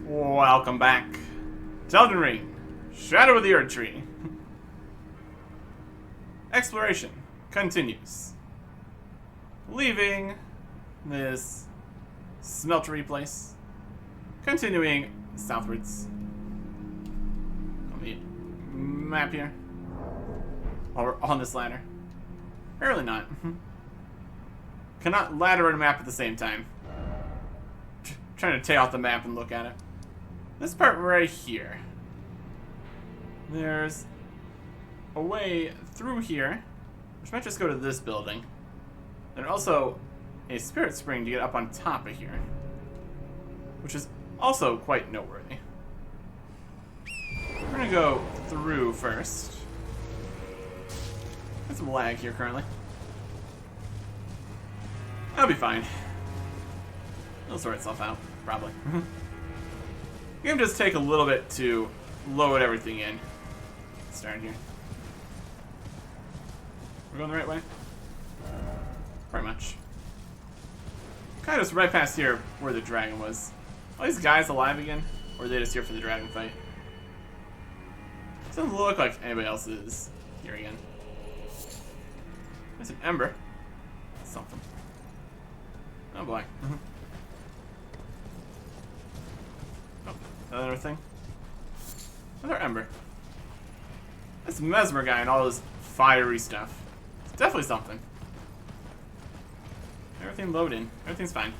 Welcome back to Elden Ring, Shadow of the Erdtree. Exploration continues. Leaving this smeltery place, continuing southwards. On the map here. While we're on this ladder. Apparently not. Cannot ladder and map at the same time. Trying to take out the map and look at it. This part right here. There's a way through here, which might just go to this building. And also a spirit spring to get up on top of here, which is also quite noteworthy. We're gonna go through first. Got some lag here currently. That'll be fine. It'll sort itself out, probably. Game just take a little bit to load everything in. Start here. We're going the right way? Pretty much. Kind of just right past here where the dragon was. Are these guys alive again? Or are they just here for the dragon fight? Doesn't look like anybody else is here again. There's an ember. That's something. Oh boy. Oh, another thing. Another ember. This Mesmer guy and all this fiery stuff. It's definitely something. Everything loading. Everything's fine.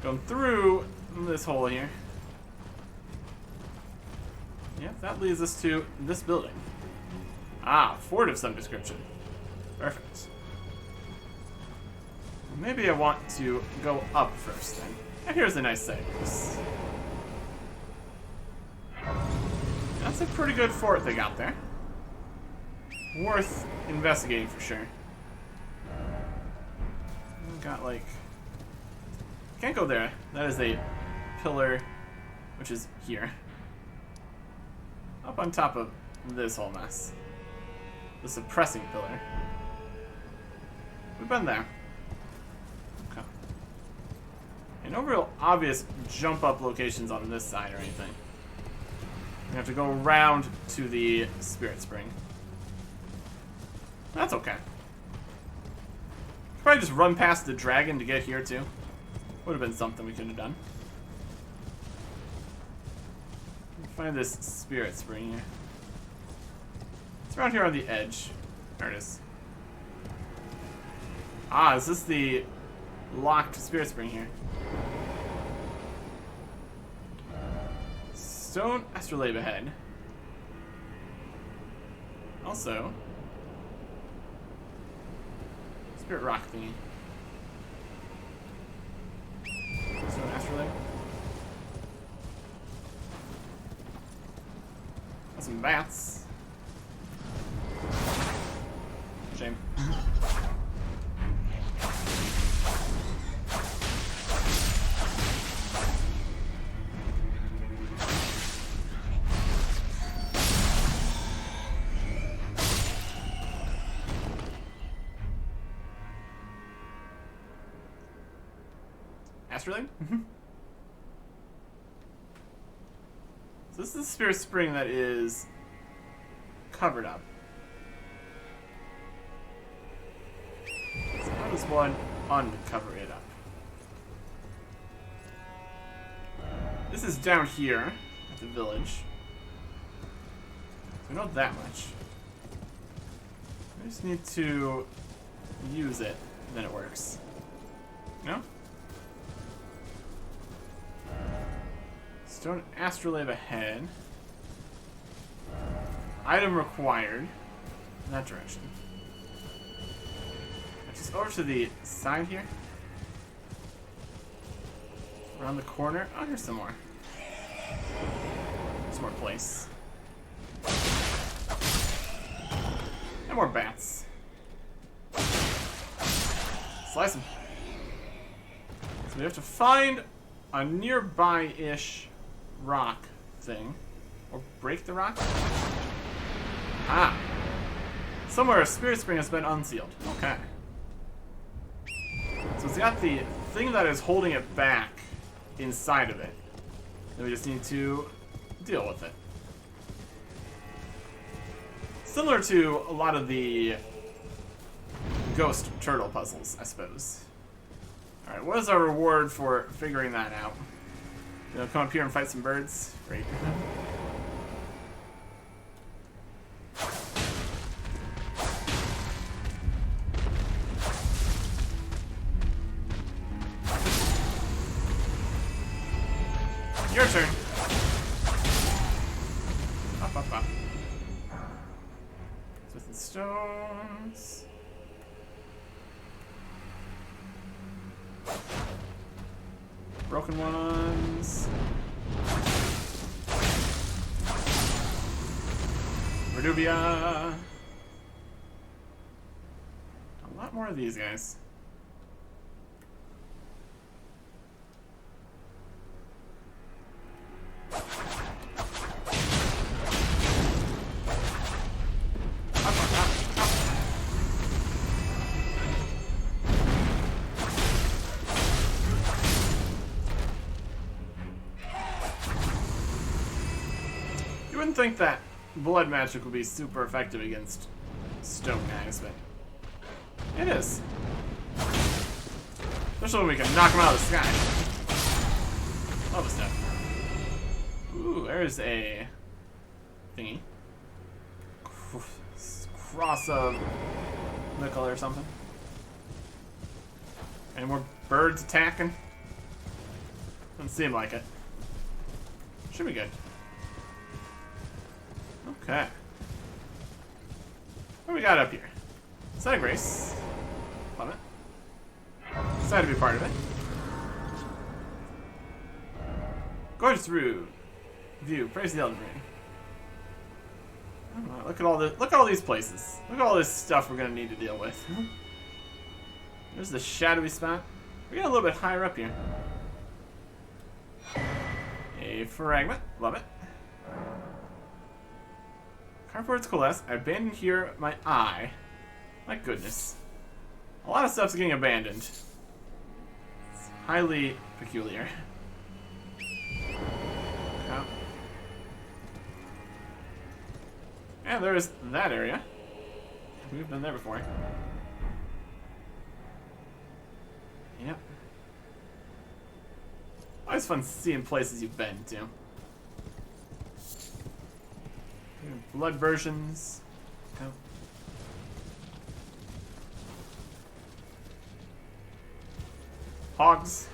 Going through this hole here. Yep, that leads us to this building. Ah, fort of some description. Perfect. Maybe I want to go up first then. And here's a nice sight. That's a pretty good fort they got there. Worth investigating for sure. We've got like... Can't go there. That is a pillar, which is here. Up on top of this whole mess. The suppressing pillar. We've been there. Okay. And no real obvious jump up locations on this side or anything. We have to go around to the spirit spring. That's okay. Probably just run past the dragon to get here too. Would have been something we could have done. Find this spirit spring here. It's around here on the edge. There it is. Ah, is this the locked spirit spring here? Stone astrolabe ahead. Also, spirit rock thingy. Stone astrolabe. Got some bats. Shame. Astrolabe? So this is the spirit spring that is covered up. So how does one uncover it up? This is down here at the village. So we know that much. We just need to use it, and then it works. No? Stone astrolabe ahead. Item required. In that direction. Just over to the side here. Around the corner. Oh, here's some more. Some more place. And more bats. Slice them. So we have to find a nearby-ish rock thing. Or break the rock? Ah. Somewhere a spirit spring has been unsealed. Okay. So it's got the thing that is holding it back inside of it. Then we just need to deal with it. Similar to a lot of the ghost turtle puzzles, I suppose. Alright, what is our reward for figuring that out? You know, come up here and fight some birds? Great. Your turn. Up, up, up. With the stones. Broken ones. Reduvia. A lot more of these guys. You wouldn't think that blood magic would be super effective against stone guys, but it is. Especially when we can knock them out of the sky. Love the stuff. Ooh, there's a thingy. Cross of nickel or something. Any more birds attacking? Doesn't seem like it. Should be good. Okay. What do we got up here? Side of Grace. Love it. Excited to be part of it. Gorgeous Root. View. Praise the Elden. Look at all this. Look at all these places. Look at all this stuff we're gonna need to deal with. There's the shadowy spot. We got a little bit higher up here. A fragment. Love it. Cardboard's coalesce. I abandoned here my eye. My goodness. A lot of stuff's getting abandoned. It's highly peculiar. Okay. Yeah, there's that area. We've been there before. Yep. Always fun seeing places you've been to. Blood versions. Okay. Hogs.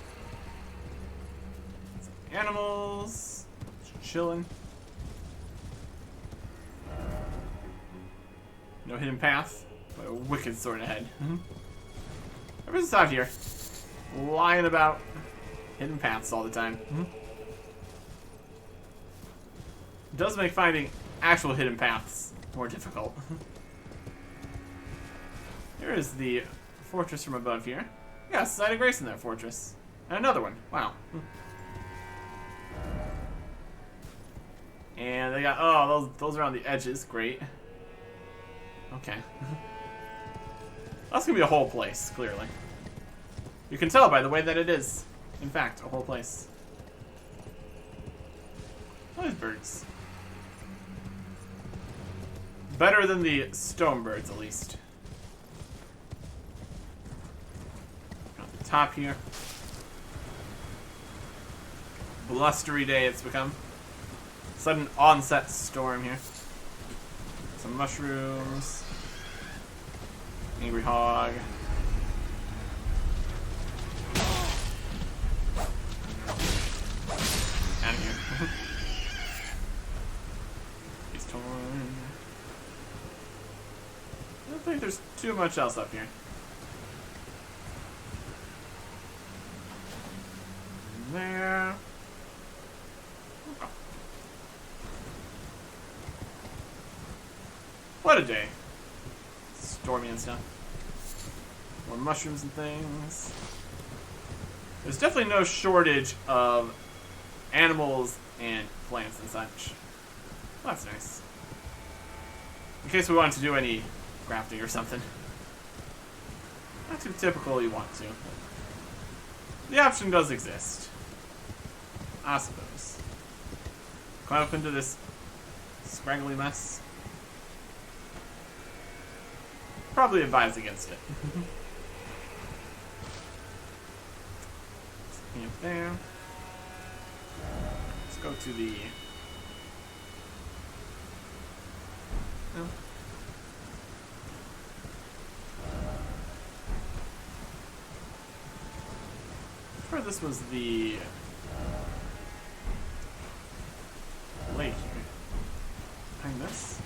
Animals. Just chilling. No hidden path, but a wicked sword ahead. Everyone's out here lying about hidden paths all the time. It does make finding actual hidden paths more difficult. Here is the fortress from above here. Yeah, Side of Grace in that fortress. And another one. Wow. And they got, oh, those are on the edges. Great. Okay. That's gonna be a whole place, clearly. You can tell by the way that it is, in fact, a whole place. Oh, these birds. Better than the stone birds, at least. Got the top here. Blustery day it's become. Sudden onset storm here. Some mushrooms. Angry hog. Out of here. He's torn. I don't think there's too much else up here. And there. Oh. What a day. Stormy and stuff. More mushrooms and things. There's definitely no shortage of animals and plants and such. Well, that's nice. In case we wanted to do any crafting or something. Not too typical you want to. The option does exist. I suppose. climb up into this scraggly mess? Probably advise against it. Up there. Let's go to the... No. I'm sure this was the lake here. Behind this.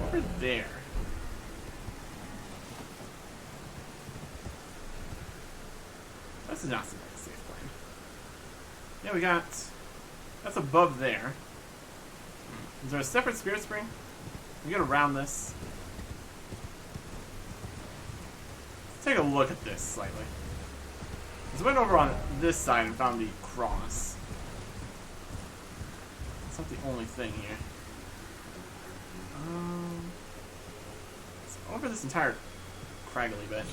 Over there. This is not seem like a safe plane. Yeah, we got... That's above there. Is there a separate spirit spring? We get around this. Let's take a look at this slightly. Let's went over on this side and found the cross. That's not the only thing here. It's over this entire craggly bit.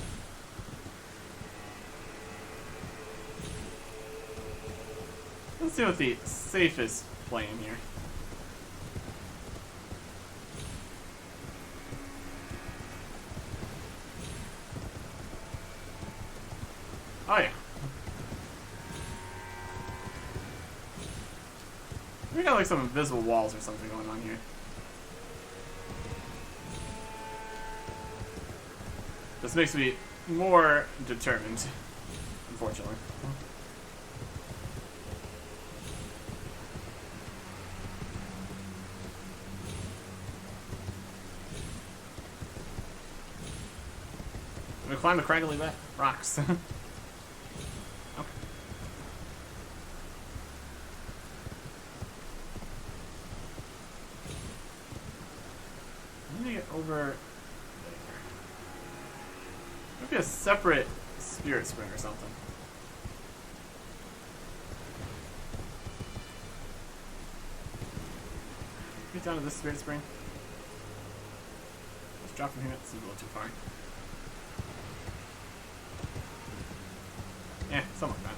Let's see what the safest plane here. Oh yeah. We got like some invisible walls or something going on here. This makes me more determined, unfortunately. I'm gonna climb the craggly rocks. Okay. Let me get over there. Maybe a separate spirit spring or something. Get down to this spirit spring. Let's drop from here. This is a little too far. Yeah, something like that.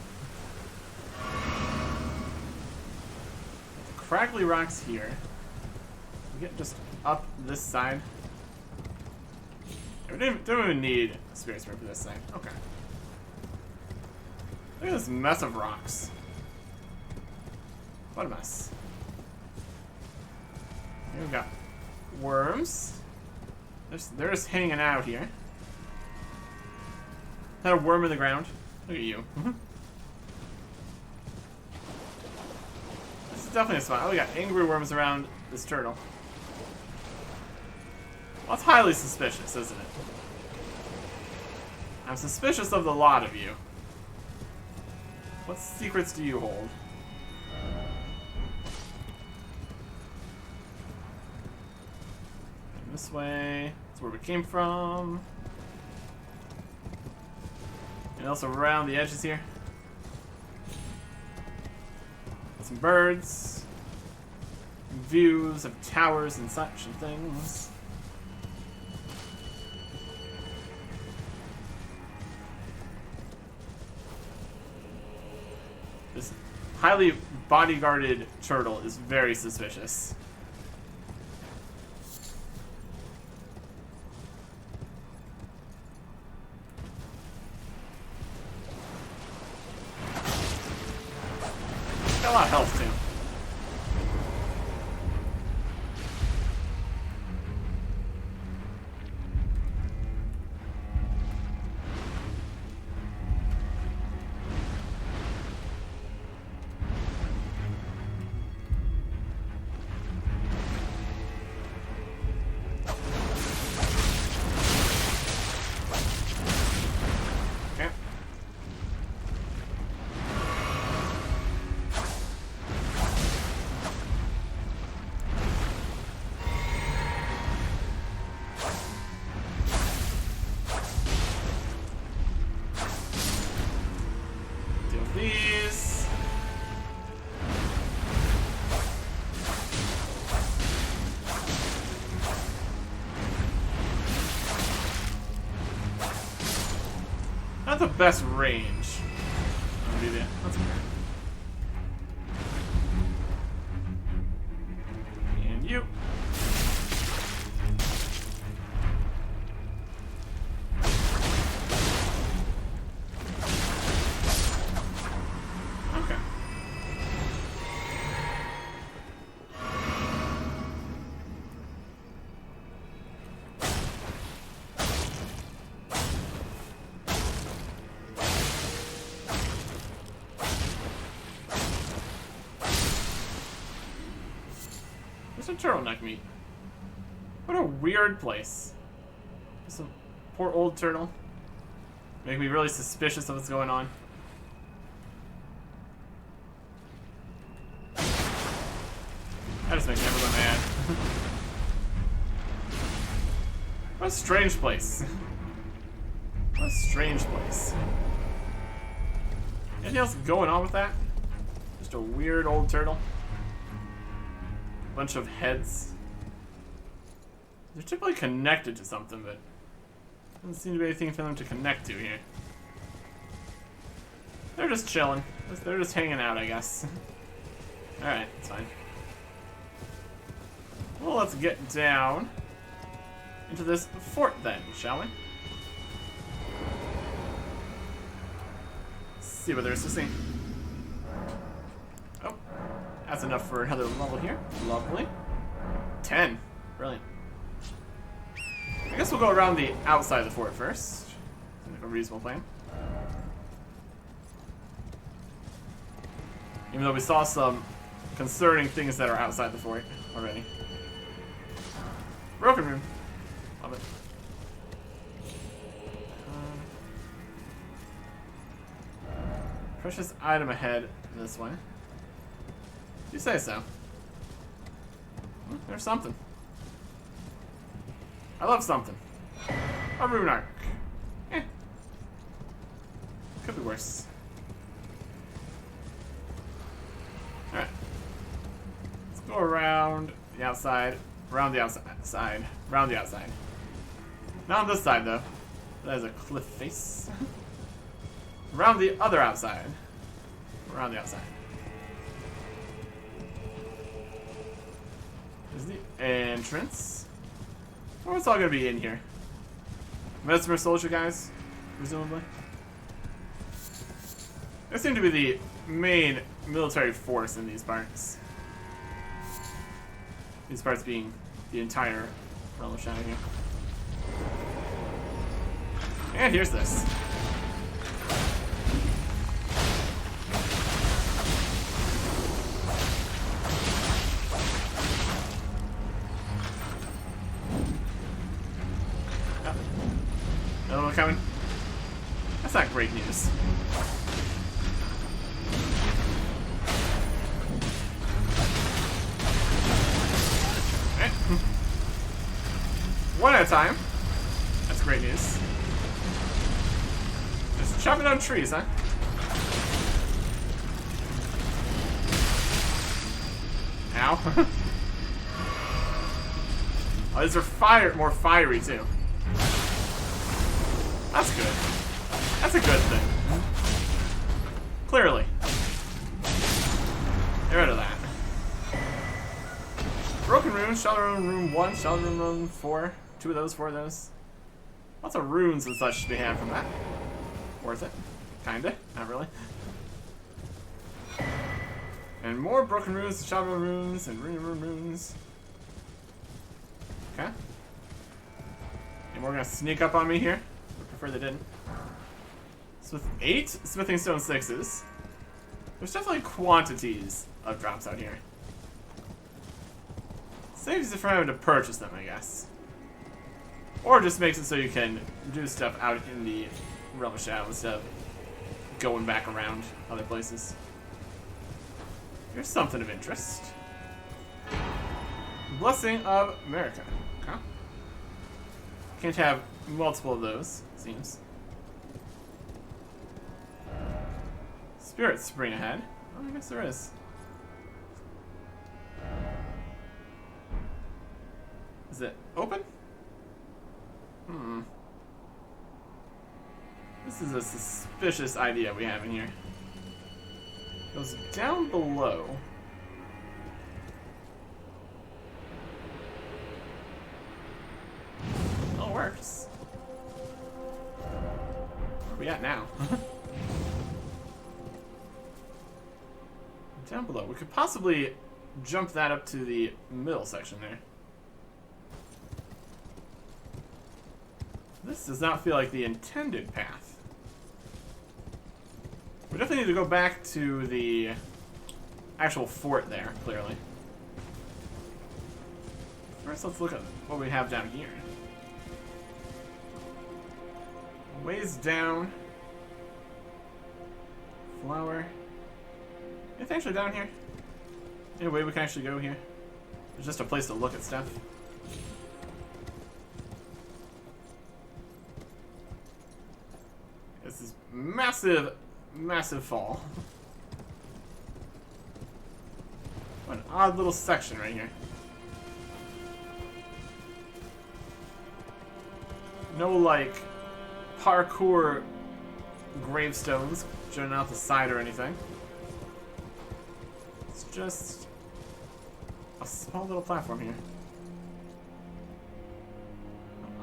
The craggly rocks here. We get just up this side. We don't even need a spirit spring for this side. Okay. Look at this mess of rocks. What a mess. Here we've got worms. They're just hanging out here. Is that a worm in the ground? Look at you. This is definitely a spot. Oh, we got angry worms around this turtle. Well, that's highly suspicious, isn't it? I'm suspicious of the lot of you. What secrets do you hold? And this way. That's where we came from. And also around the edges here. Some birds. Views of towers and such and things. This highly bodyguarded turtle is very suspicious. Got a lot of health too. Not the best range. That's okay. And you. Okay. There's some turtleneck meat. What a weird place. Some poor old turtle. Making me really suspicious of what's going on. That just makes everyone mad. What a strange place. What a strange place. Anything else going on with that? Just a weird old turtle. Bunch of heads. They're typically connected to something, but doesn't seem to be anything for them to connect to here. They're just chilling. They're just hanging out, I guess. Alright, it's fine. Well, let's get down into this fort then, shall we? Let's see what there is to see. Oh, that's enough for another level here. Lovely. 10. Brilliant. I guess we'll go around the outside of the fort first. Seems like a reasonable plan. Even though we saw some concerning things that are outside the fort already. Broken room. Love it. Precious item ahead this way. You say so. There's something. I love something. A rune arc. Eh. Could be worse. Alright. Let's go around the outside. Around the outside. Around the outside. Not on this side, though. That is a cliff face. Around the other outside. Around the outside. There's the entrance. Oh, it's all gonna be in here. Mesmer soldier guys, presumably. They seem to be the main military force in these parts. These parts being the entire realm of Shadow here. And here's this. Another one coming. That's not great news. Okay. One at a time. That's great news. Just chopping down trees, huh? Ow. Oh, these are more fiery too. That's good. That's a good thing. Clearly. Get rid of that. Broken runes, shelter room 1, shelter room 4. 2 of those, 4 of those. Lots of runes and such to be had from that. Worth it. Kinda. Not really. And more broken runes, shelter runes, and room runes. Okay. And we're gonna sneak up on me here. I prefer they didn't. So with 8 smithing stone 6s, there's definitely quantities of drops out here. Saves it from having to purchase them, I guess. Or just makes it so you can do stuff out in the Realm of Shadow instead of going back around other places. Here's something of interest. Blessing of America. Okay. Can't have multiple of those, it seems. Spirit spring ahead. Oh, I guess there is. Is it open? Is This is a suspicious idea we have in here. Goes down below. Oh, it works. Where are we at now? Down below. We could possibly jump that up to the middle section there. This does not feel like the intended path. We definitely need to go back to the actual fort there, clearly. First, let's look at what we have down here. Ways down. Flower. Anything actually down here? Any way we can actually go here? There's just a place to look at stuff. This is massive, massive fall. What an odd little section right here. No, like, parkour gravestones jutting out the side or anything. It's just a small little platform here.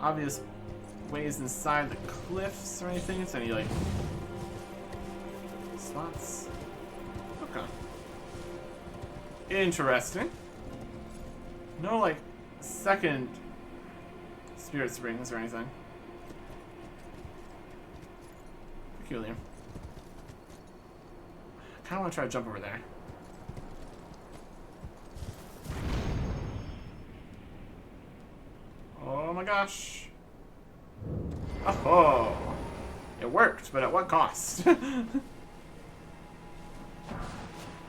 Obvious ways inside the cliffs or anything? It's any, like, spots? Okay. Interesting. No, like, second spirit springs or anything. Peculiar. I kinda wanna try to jump over there. Oh my gosh. Oh, it worked, but at what cost?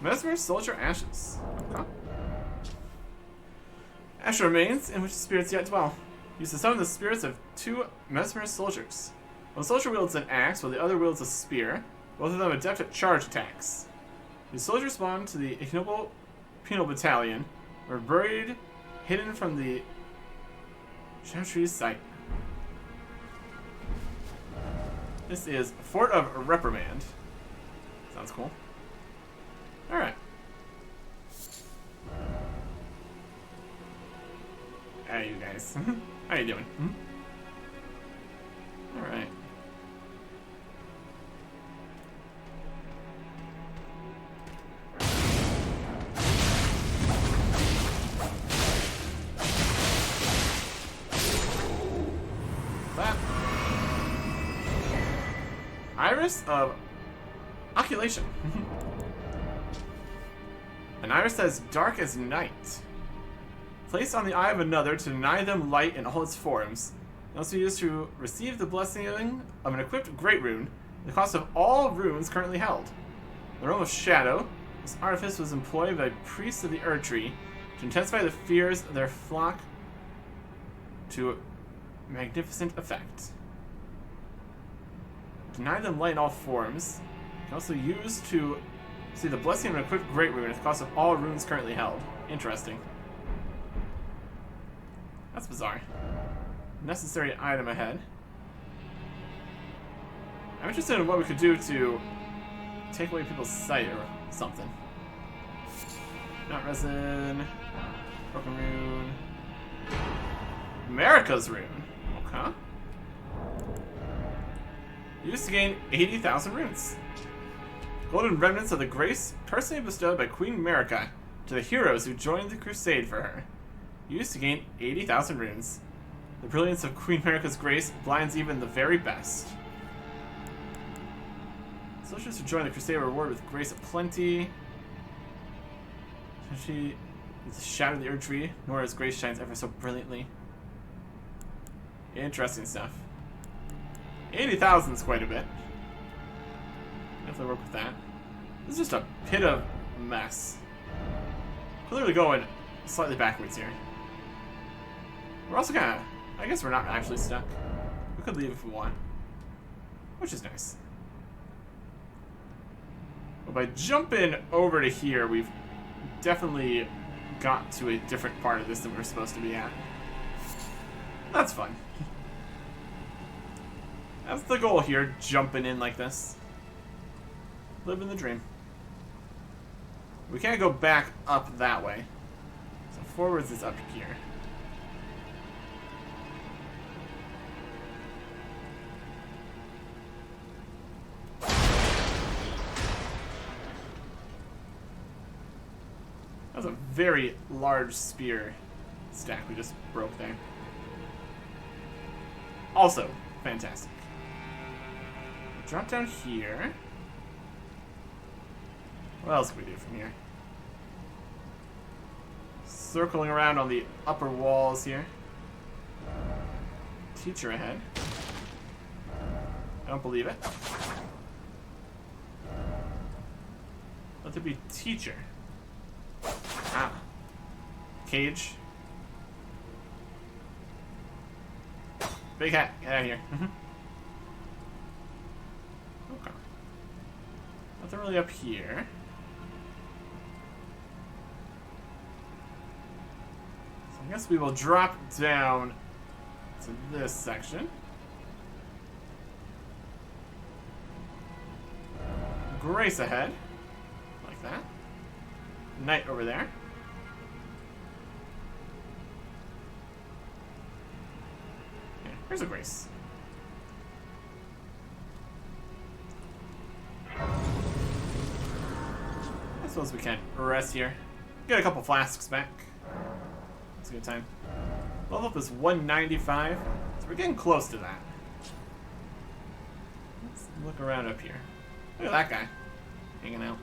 Mesmer Soldier Ashes. Okay. Ash remains in which the spirits yet dwell. Use to summon the spirits of two Mesmer soldiers. One soldier wields an axe while the other wields a spear, both of them adept at charge attacks. The soldiers respond to the ignoble penal battalion, were buried, hidden from the Erdtree's sight. This is Fort of Reprimand. Sounds cool. Alright. Hey, you guys. How you doing? Alright. Iris of Oculation. An iris that is dark as night. Placed on the eye of another to deny them light in all its forms. It also used to receive the blessing of an equipped great rune, the cost of all runes currently held. The realm of shadow. This artifice was employed by priests of the Erdtree to intensify the fears of their flock to magnificent effect. Deny them light in all forms. Can also use to see the blessing of an equipped great rune at the cost of all runes currently held. Interesting. That's bizarre. Necessary item ahead. I'm interested in what we could do to take away people's sight or something. Not resin. Broken rune. America's rune. Okay. Used to gain 80,000 runes. Golden remnants of the grace personally bestowed by Queen America to the heroes who joined the crusade for her. Used to gain 80,000 runes. The brilliance of Queen America's grace blinds even the very best. Soldiers who join the crusade are rewarded with grace aplenty. She shattered the Erdtree, nor as grace shines ever so brilliantly. Interesting stuff. 80,000 is quite a bit. Definitely work with that. This is just a pit of mess. Clearly going slightly backwards here. We're also kind of... I guess we're not actually stuck. We could leave if we want. Which is nice. But by jumping over to here, we've definitely got to a different part of this than we're supposed to be at. That's fun. That's the goal here, jumping in like this. Living the dream. We can't go back up that way. So forwards is up here. That was a very large spear stack we just broke there. Also, fantastic. Drop down here. What else can we do from here? Circling around on the upper walls here. Teacher ahead. I don't believe it. Let there be teacher. Ah. Cage. Big hat, get out of here. Okay. Nothing really up here. So I guess we will drop down to this section. Grace ahead. Like that. Knight over there. Here's a Grace. I suppose we can rest here. Get a couple flasks back. It's a good time. Level up is 195, so we're getting close to that. Let's look around up here. Look at that guy. Hanging out.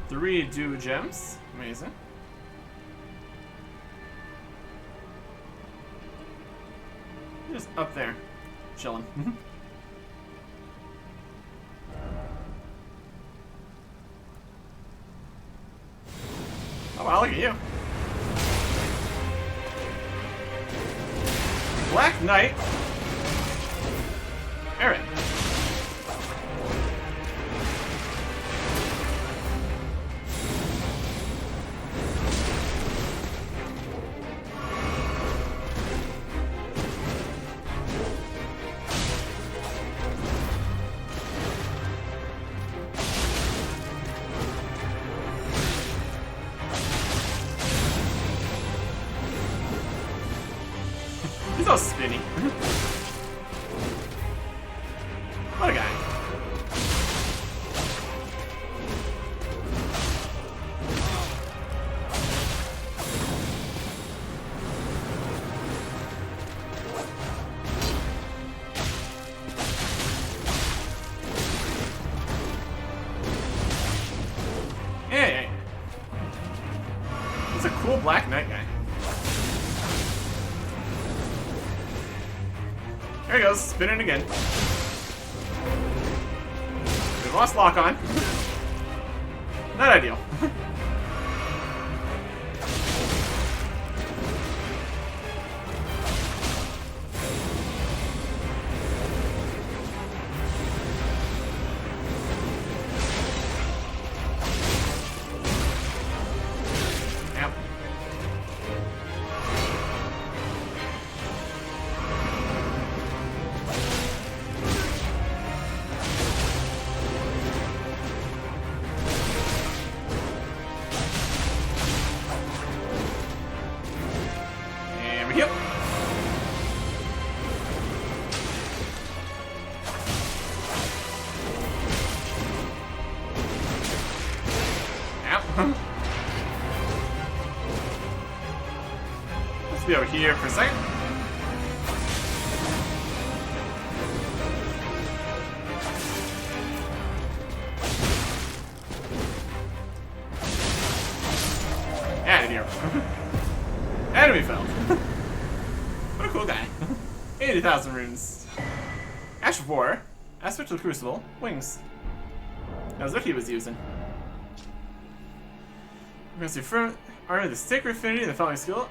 3 dew gems. Amazing. Just up there, chilling. Oh wow, look at you. Black Knight. Aaron. He's all spinny. What a guy. Hey. He's a cool Black Knight guy. There he goes, spinning again. We've lost lock on. Not ideal. Yep. Yep. Ow. Let's be over here for a second. Out of here. Enemy fell. What a cool guy. 80,000 runes. Ash of War. Aspect of the Crucible. Wings. That was what he was using. We're going to see from Armor the Sacred Affinity and the following skill.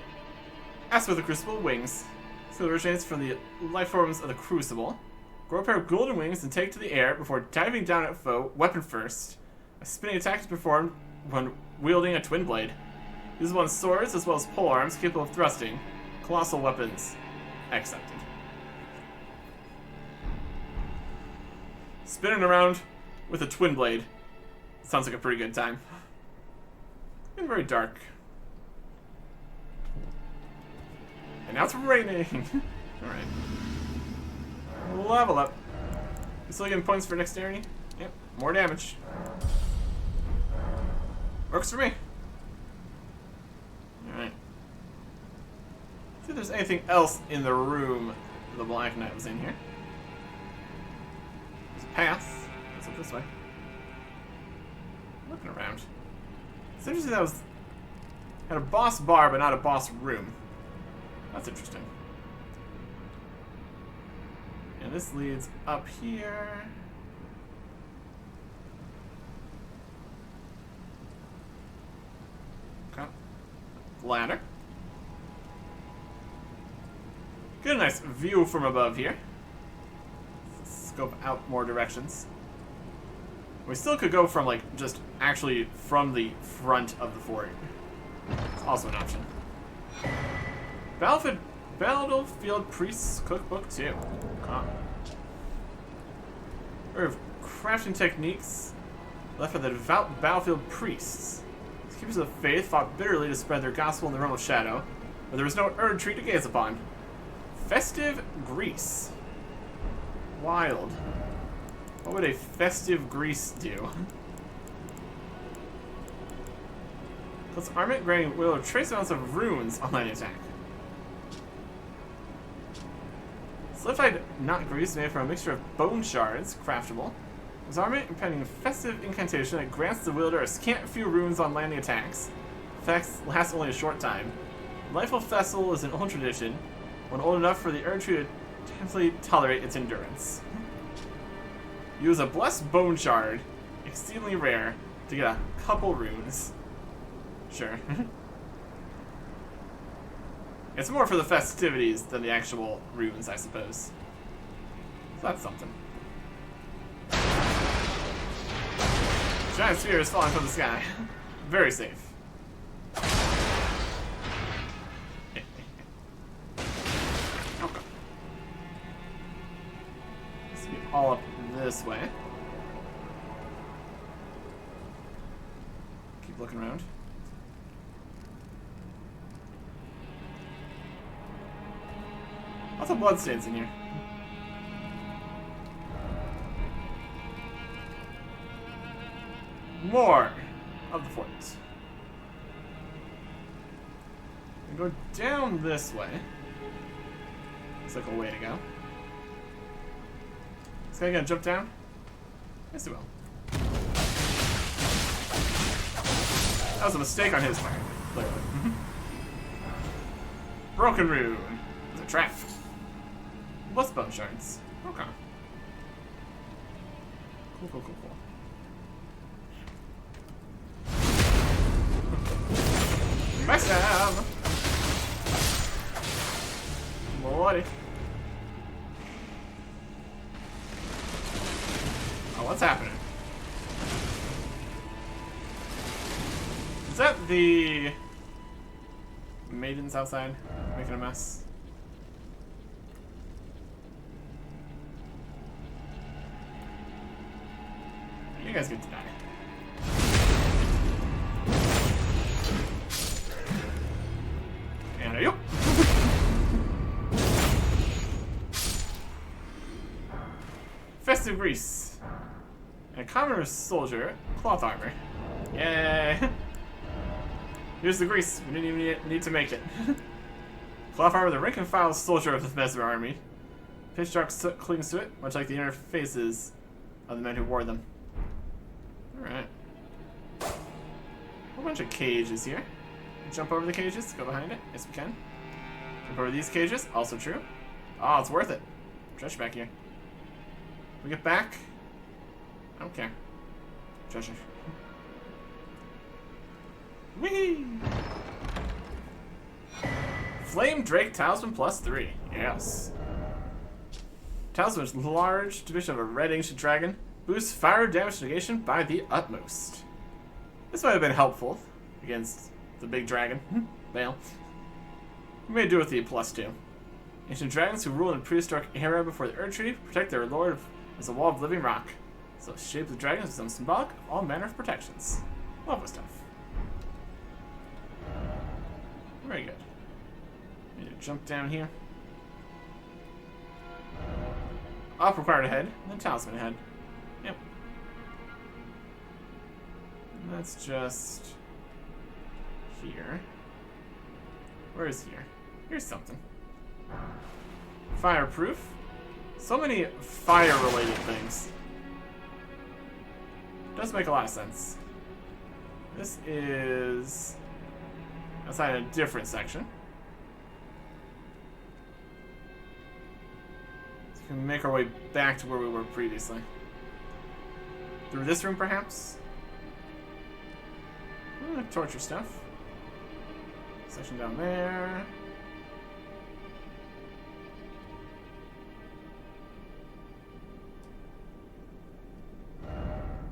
Aspect of the Crucible. Wings. Skill originates from the life forms of the Crucible. Grow a pair of golden wings and take to the air before diving down at foe, weapon first. A spinning attack is performed when wielding a twin blade. Uses one's swords as well as polearms capable of thrusting. Colossal weapons accepted. Spinning around with a twin blade. Sounds like a pretty good time. And very dark. And now it's raining. Alright. Level up. You still getting points for dexterity? Yep. More damage. Works for me. Alright. See if there's anything else in the room the Black Knight was in here. There's a path. Let's look this way. Looking around. It's interesting that had a boss bar but not a boss room. That's interesting. And this leads up here. Okay. Ladder. Get a nice view from above here. Scope out more directions. We still could go from, like, just actually from the front of the fort. It's also an option. Battlefield Priest's Cookbook 2. Crafting techniques left by the devout battlefield priests. These keepers of the faith fought bitterly to spread their gospel in the realm of shadow, but there was no Erdtree to gaze upon. Festive Grease. Wild. What would a festive grease do? Plus armament granting will trace amounts of runes on any attack. Solidified knot grease made from a mixture of bone shards, craftable. This armament impending a festive incantation that grants the wielder a scant few runes on landing attacks. Effects last only a short time. Lifeful Festival is an old tradition, one old enough for the Erdtree to temporarily tolerate its endurance. Use a blessed bone shard, exceedingly rare, to get a couple runes. Sure. It's more for the festivities than the actual runes, I suppose. So that's something. Giant sphere is falling from the sky. Very safe. Okay. Let's get all up this way. Keep looking around. Lots of bloodstains in here. More of the fort. We go down this way. Looks like a way to go. Is this guy gonna jump down? Yes, he will. That was a mistake on his part, clearly. Broken rune. It's a trap. What's bone shards? Okay. Cool, cool, cool, cool. Backstab! Bloody. Oh, what's happening? Is that the maidens outside making a mess? You guys get to die. And you. Festive grease. And a commoner soldier, cloth armor. Yay! Here's the grease. We didn't even need to make it. Cloth armor, the rank and file soldier of the Mesmer army. Pitch dark soot clings to it, much like the inner faces of the men who wore them. Alright. A whole bunch of cages here. Jump over the cages, go behind it. Yes, we can. Jump over these cages, also true. Oh, it's worth it. Treasure back here. We get back? I don't care. Treasure. Whee! Flame Drake Talisman +3. Yes. Talisman's large division of a red ancient dragon. Boosts fire damage negation by the utmost. This might have been helpful against the big dragon. Bale. We may do with the +2. Ancient dragons who rule in the prehistoric era before the Erdtree protect their lord There's a wall of living rock. So shape the dragon is some symbolic of all manner of protections. Lovely stuff. Very good. Need to jump down here. Up required ahead, and then talisman ahead. Yep. And that's just here. Where is here? Here's something. Fireproof. So many fire-related things. Does make a lot of sense. This is outside a different section. So we can make our way back to where we were previously. Through this room, perhaps? Torture stuff. Section down there.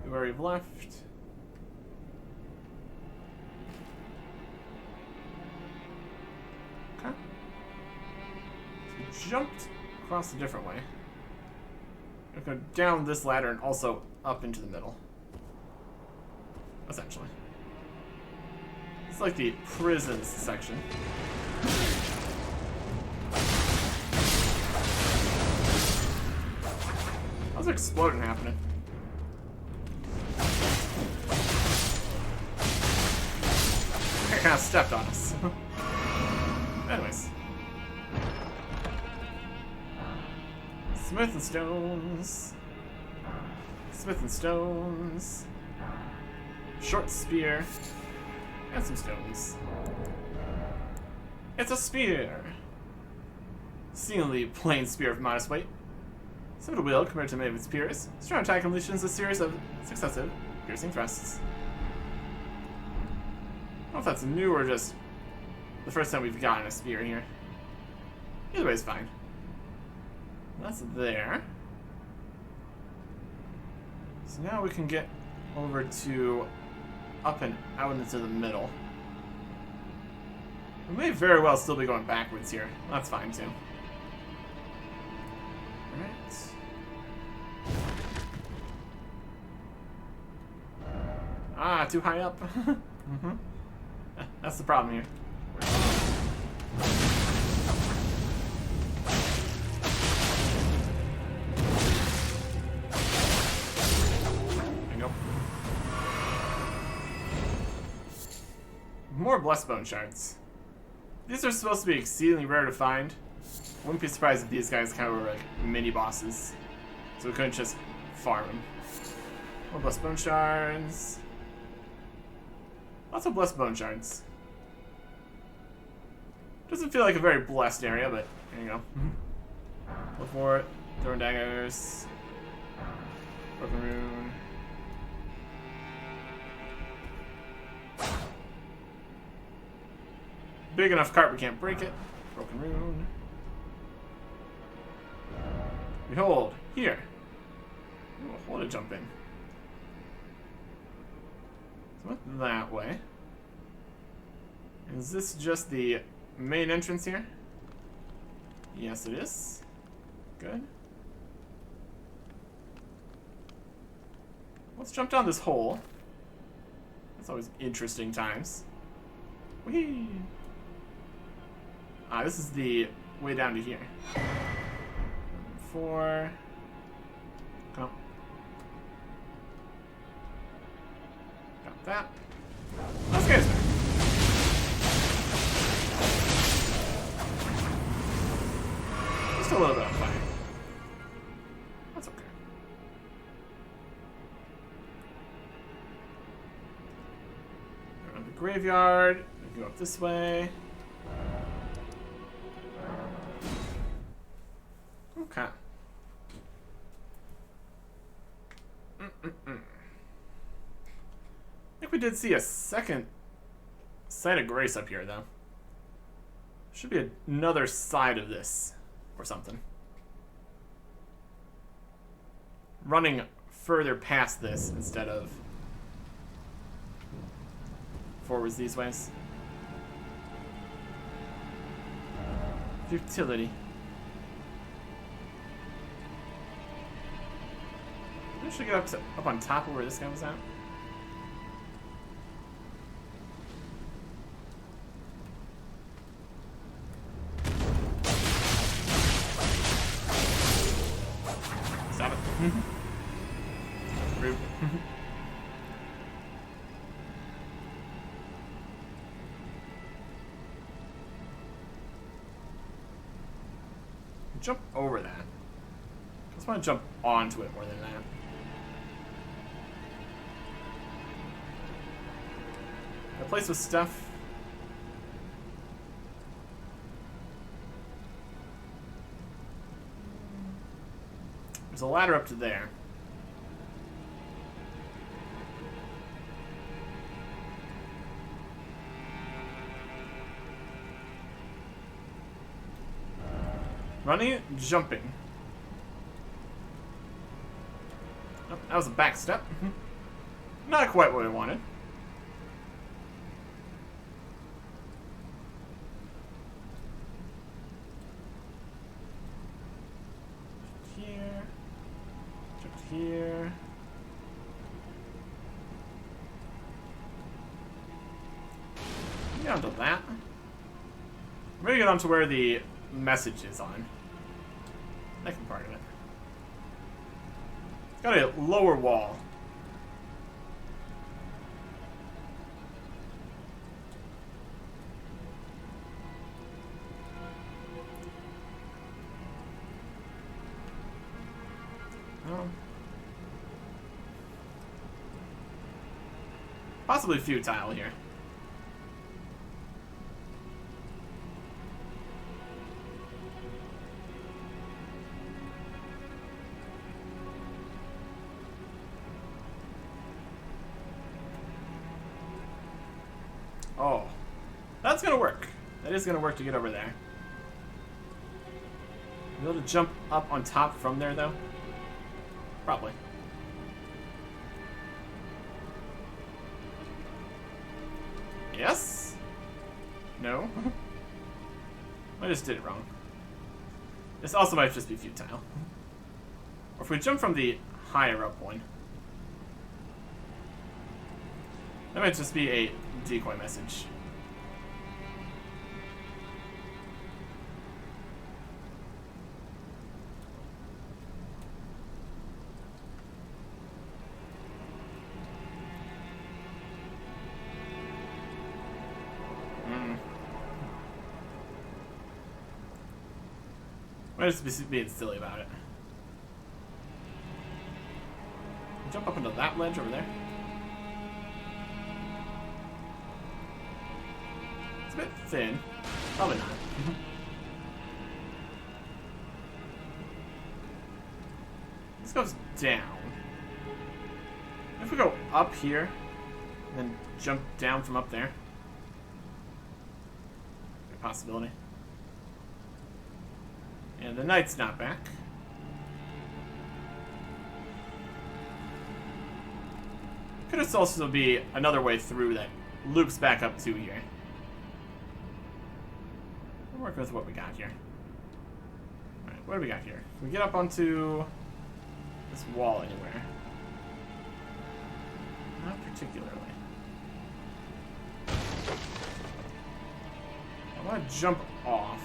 Where we've left. Okay. So we jumped across a different way. We'll go down this ladder and also up into the middle. Essentially. It's like the prisons section. How's exploding happening? It kind of stepped on us. Anyways. Smith and stones. Smith and stones. Short spear. And some stones. It's a spear! Seemingly plain spear of modest weight. Some of the will compared to many of its peers. Strong attack unleashes a series of successive piercing thrusts. I don't know if that's new or just the first time we've gotten a spear here. Either way is fine. That's there. So now we can get over to up and out into the middle. We may very well still be going backwards here. That's fine too. Alright. Ah, too high up. That's the problem here. More blessed bone shards. These are supposed to be exceedingly rare to find. I wouldn't be surprised if these guys kind of were like mini bosses, so we couldn't just farm them. More blessed bone shards. Lots of blessed bone shards. Doesn't feel like a very blessed area, but there you go. Go for it. Throwing daggers. Broken rune. Big enough cart we can't break it. Broken rune. Behold, here. Ooh, a hole to jump in. So went that way. Is this just the main entrance here? Yes, it is. Good. Let's jump down this hole. That's always interesting times. Whee! Ah, this is the way down to here. 4. Come. Got that. Let's get it. Just a little bit of fire. That's okay. Around the graveyard. We go up this way. Okay. I think we did see a second site of grace up here, though. Should be another side of this or something. Running further past this instead of forwards these ways. Futility. Should get up on top of where this guy was at. Stop it. Rude. Jump over that. I just want to jump onto it more than that. A place with stuff. There's a ladder up to there. Running, jumping. Oh, that was a back step. Not quite what I wanted. Here. Jump here. Get onto that. I'm gonna get onto where the message is on. Second part of it. It's got a lower wall. Oh. Possibly futile here. Oh, that's gonna work. That is gonna work to get over there. Be able to jump up on top from there, though? Probably. Yes? No? I just did it wrong. This also might just be futile. Or if we jump from the higher up one, that might just be a decoy message. Might just be being silly about it. Jump up into that ledge over there. It's a bit thin. Probably not. This goes down. If we go up here, and then jump down from up there. A possibility. And the knight's not back. Could also be another way through that loops back up to here. We'll work with what we got here. Alright, what do we got here? Can we get up onto this wall anywhere? Not particularly. I want to jump off.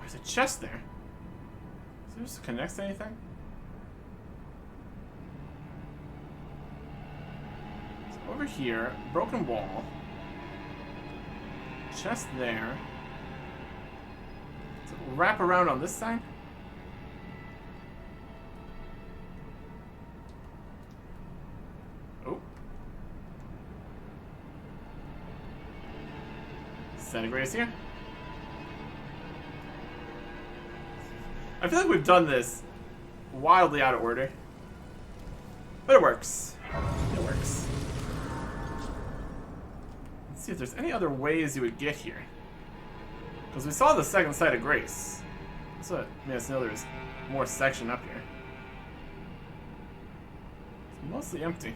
There's a chest there. Does this connect to anything? So over here, broken wall. Chest there. So we'll wrap around on this side. Oh. Centigrade's here. I feel like we've done this wildly out of order. But it works. It works. Let's see if there's any other ways you would get here. Because we saw the second side of grace. That's what made us know there's more section up here. It's mostly empty.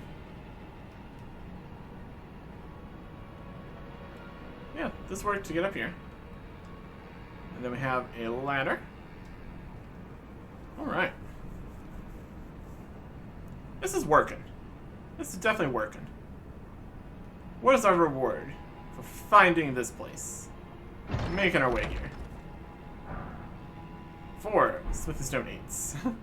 Yeah, this worked to get up here. And then we have a ladder. Alright. This is working. This is definitely working. What is our reward for finding this place? Making our way here. 4 Smithy Stone 8s.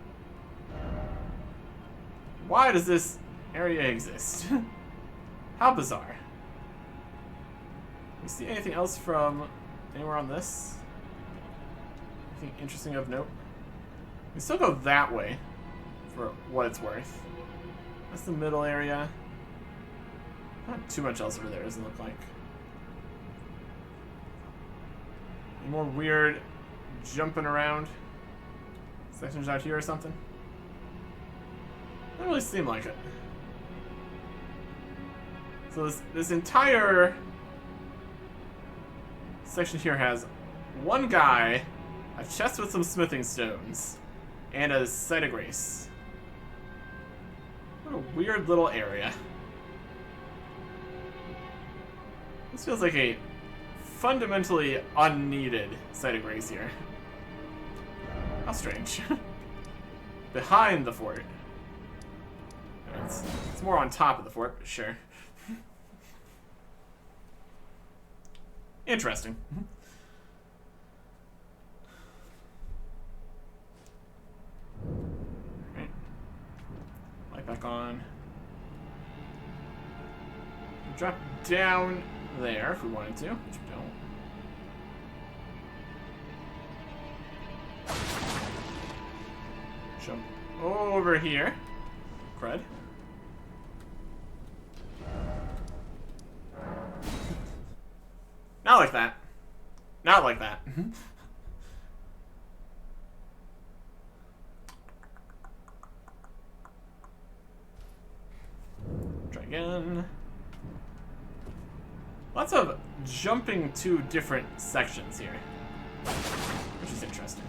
Why does this area exist? How bizarre. We see anything else from anywhere on this? Anything interesting of note? We still go that way for what it's worth. That's the middle area. Not too much else over there, doesn't look like. Any more weird jumping around sections out here or something? Doesn't really seem like it. So this entire section here has one guy, a chest with some smithing stones, and a site of grace. What a weird little area. This feels like a fundamentally unneeded site of grace here. How strange. Behind the fort. It's more on top of the fort, but sure. Interesting. Right. Light back on. Drop down there if we wanted to, which we don't. Jump over here. Crud. Not like that. Not like that. Try again. Lots of jumping to different sections here, which is interesting.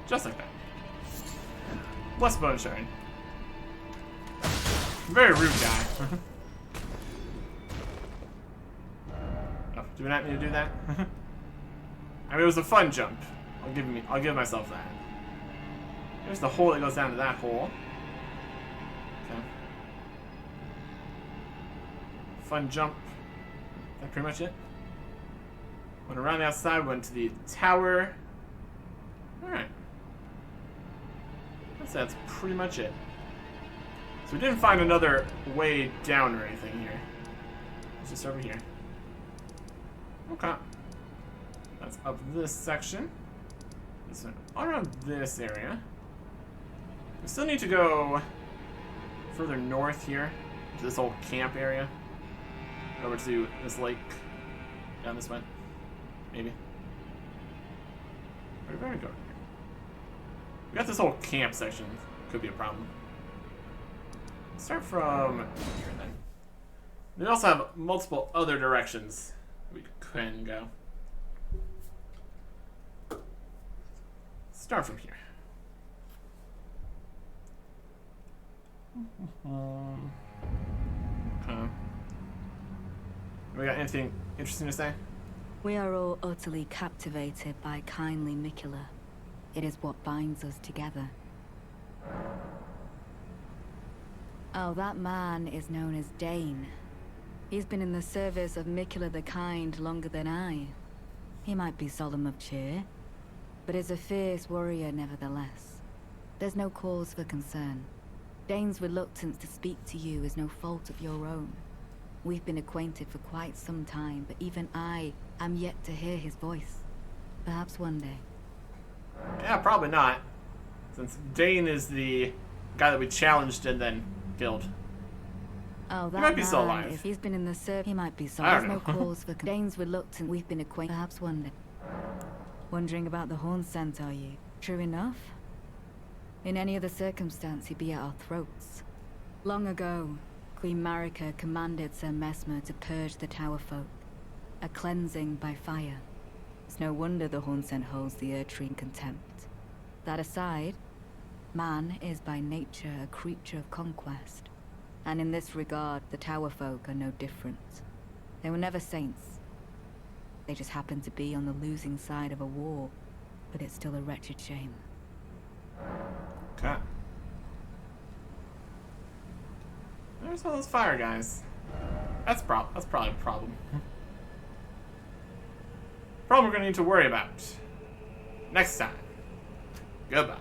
Just like that. Plus bone shard. Very rude guy. Oh, do we not need to do that? I mean, it was a fun jump. I'll give myself that. There's the hole that goes down to that hole. Okay. Fun jump. Is that pretty much it? Went around the outside, went to the tower. Alright. That's pretty much it. So we didn't find another way down or anything here. It's just over here. Okay. That's up this section. This one around this area. We still need to go further north here to this old camp area. Over to this lake. Down this way. Maybe. Where do we go? We got this whole camp section. Could be a problem. Let's start from here then. We also have multiple other directions we can go. Start from here. Okay. We got anything interesting to say? We are all utterly captivated by kindly Mikula. It is what binds us together. Oh, that man is known as Dane. He's been in the service of Mikula the Kind longer than I. He might be solemn of cheer, but is a fierce warrior nevertheless. There's no cause for concern. Dane's reluctance to speak to you is no fault of your own. We've been acquainted for quite some time, but even I am yet to hear his voice. Perhaps one day. Yeah, probably not. Since Dane is the guy that we challenged and then killed. Oh, that he might be man, still alive. If he's been in the service, he might be so. I There's don't no know. cause for Dane's reluctant. We've been acquainted. Perhaps one day. Wondering about the horn scent, are you? True enough. In any other circumstance, he'd be at our throats. Long ago, Queen Marika commanded Sir Mesmer to purge the Tower folk. A cleansing by fire. It's no wonder the horn scent holds the Erdtree in contempt. That aside, man is by nature a creature of conquest. And in this regard, the Tower folk are no different. They were never saints. They just happened to be on the losing side of a war. but it's still a wretched shame. Okay. There's all those fire guys. That's probably a problem. Problem we're gonna need to worry about next time. Goodbye.